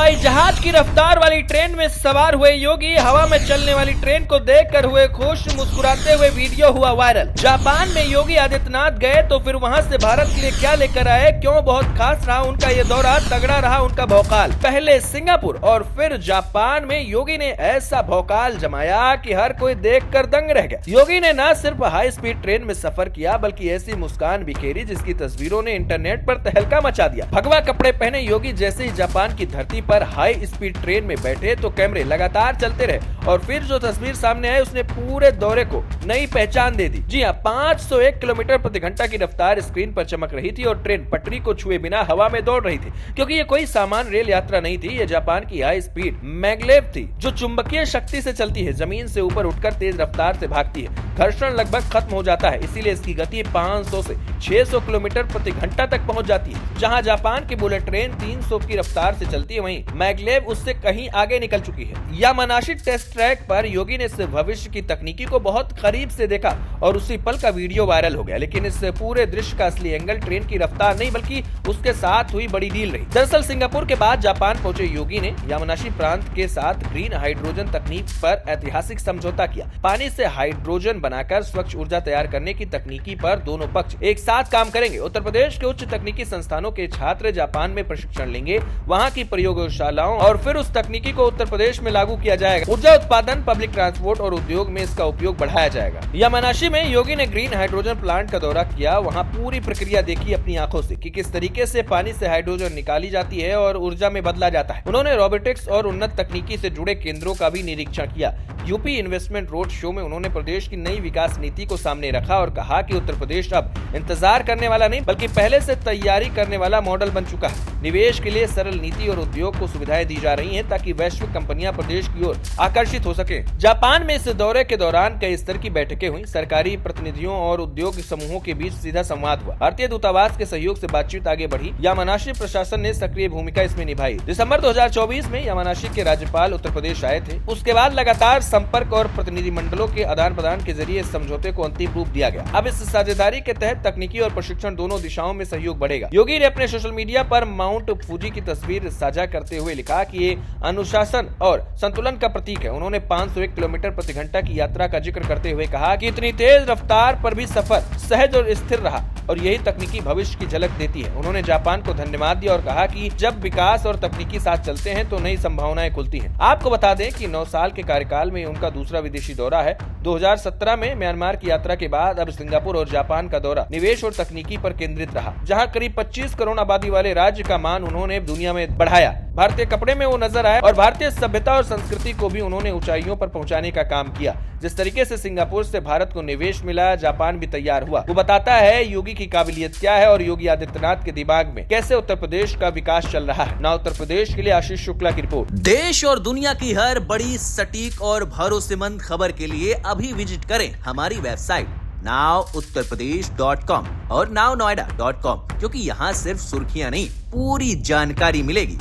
हवाई जहाज की रफ्तार वाली ट्रेन में सवार हुए योगी हवा में चलने वाली ट्रेन को देखकर हुए खुश, मुस्कुराते हुए वीडियो हुआ वायरल। जापान में योगी आदित्यनाथ गए तो फिर वहां से भारत के लिए क्या लेकर आए, क्यों बहुत खास रहा उनका ये दौरा, तगड़ा रहा उनका भौकाल। पहले सिंगापुर और फिर जापान में योगी ने ऐसा भौकाल जमाया कि हर कोई देखकर दंग रह गया। योगी ने न सिर्फ हाई स्पीड ट्रेन में सफर किया बल्कि ऐसी मुस्कान बिखेरी जिसकी तस्वीरों ने इंटरनेट पर तहलका मचा दिया। भगवा कपड़े पहने योगी जैसे ही जापान की धरती पर हाई स्पीड ट्रेन में बैठे तो कैमरे लगातार चलते रहे और फिर जो तस्वीर सामने आई उसने पूरे दौरे को नई पहचान दे दी। जी हाँ, 501 किलोमीटर प्रति घंटा की रफ्तार स्क्रीन पर चमक रही थी और ट्रेन पटरी को छुए बिना हवा में दौड़ रही थी, क्योंकि ये कोई सामान्य रेल यात्रा नहीं थी। ये जापान की हाई स्पीड मैग्लेव थी जो चुंबकीय शक्ति से चलती है, जमीन से ऊपर उठकर तेज रफ्तार से भागती है। घर्षण लगभग खत्म हो जाता है, इसीलिए इसकी गति 500 से 600 किलोमीटर प्रति घंटा तक पहुंच जाती है। जहां जापान की बुलेट ट्रेन 300 की रफ्तार से चलती है, वहीं मैग्लेव उससे कहीं आगे निकल चुकी है। यामानाशी टेस्ट ट्रैक पर योगी ने इस भविष्य की तकनीकी को बहुत करीब से देखा और उसी पल का वीडियो वायरल हो गया। लेकिन इस पूरे दृश्य का असली एंगल ट्रेन की रफ्तार नहीं बल्कि उसके साथ हुई बड़ी डील रही। दरअसल सिंगापुर के बाद जापान पहुंचे योगी ने यामानाशी प्रांत के साथ ग्रीन हाइड्रोजन तकनीक पर ऐतिहासिक समझौता किया। पानी से हाइड्रोजन बनाकर स्वच्छ ऊर्जा तैयार करने की तकनीकी पर दोनों पक्ष एक साथ काम करेंगे। उत्तर प्रदेश के उच्च तकनीकी संस्थानों के छात्र जापान में प्रशिक्षण लेंगे, वहां की प्रयोगशालाओं और फिर उस तकनीकी को उत्तर प्रदेश में लागू किया जाएगा। ऊर्जा उत्पादन, पब्लिक ट्रांसपोर्ट और उद्योग में इसका उपयोग बढ़ाया जाएगा। यामानाशी में योगी ने ग्रीन हाइड्रोजन प्लांट का दौरा किया, वहां पूरी प्रक्रिया देखी अपनी आंखों से कि किस तरीके से पानी से हाइड्रोजन निकाली जाती है और ऊर्जा में बदला जाता है। उन्होंने रोबोटिक्स और उन्नत तकनीकी से जुड़े केंद्रों का भी निरीक्षण किया। यूपी इन्वेस्टमेंट रोड शो में उन्होंने प्रदेश की नई विकास नीति को सामने रखा और कहा कि उत्तर प्रदेश अब इंतजार करने वाला नहीं बल्कि पहले से तैयारी करने वाला मॉडल बन चुका है। निवेश के लिए सरल नीति और उद्योग को सुविधाएं दी जा रही हैं ताकि वैश्विक कंपनियां प्रदेश की ओर आकर्षित हो सके। जापान में इस दौरे के दौरान कई स्तर की बैठकें हुई, सरकारी प्रतिनिधियों और उद्योग समूहों के बीच सीधा संवाद हुआ। भारतीय दूतावास के सहयोग से बातचीत आगे बढ़ी। यामानाशी प्रशासन ने सक्रिय भूमिका इसमें निभाई। दिसंबर 2024 में यामानाशी के राज्यपाल उत्तर प्रदेश आए थे। उसके बाद लगातार संपर्क और प्रतिनिधि मंडलों के आदान प्रदान के जरिए इस समझौते को अंतिम रूप दिया गया। अब इस साझेदारी के तहत तकनीकी और प्रशिक्षण दोनों दिशाओं में सहयोग बढ़ेगा। योगी ने अपने सोशल मीडिया पर माउंट फूजी की तस्वीर साझा करते हुए लिखा कि ये अनुशासन और संतुलन का प्रतीक है। उन्होंने 501 किलोमीटर प्रति घंटा की यात्रा का जिक्र करते हुए कहा कि इतनी तेज रफ्तार पर भी सफर सहज और स्थिर रहा और यही तकनीकी भविष्य की झलक देती है। उन्होंने जापान को धन्यवाद दिया और कहा कि जब विकास और तकनीकी साथ चलते हैं तो नई संभावनाएं खुलती हैं। आपको बता दें कि 9 साल के कार्यकाल में उनका दूसरा विदेशी दौरा है। 2017 में म्यांमार की यात्रा के बाद अब सिंगापुर और जापान का दौरा निवेश और तकनीकी पर केंद्रित रहा, जहां करीब 25 करोड़ आबादी वाले राज्य का मान उन्होंने दुनिया में बढ़ाया। भारतीय कपड़े में वो नजर आए और भारतीय सभ्यता और संस्कृति को भी उन्होंने ऊंचाइयों पर पहुंचाने का काम किया। जिस तरीके से सिंगापुर से भारत को निवेश मिला, जापान भी तैयार हुआ। वो बताता है योगी की काबिलियत क्या है और योगी आदित्यनाथ के दिमाग में कैसे उत्तर प्रदेश का विकास चल रहा है। ना उत्तर प्रदेश के लिए आशीष शुक्ला की रिपोर्ट। देश और दुनिया की हर बड़ी, सटीक और भरोसेमंद खबर के लिए अभी विजिट करें हमारी वेबसाइट nowuttarpradesh.com और nownoida.com, क्योंकि यहाँ सिर्फ सुर्खियां नहीं, पूरी जानकारी मिलेगी।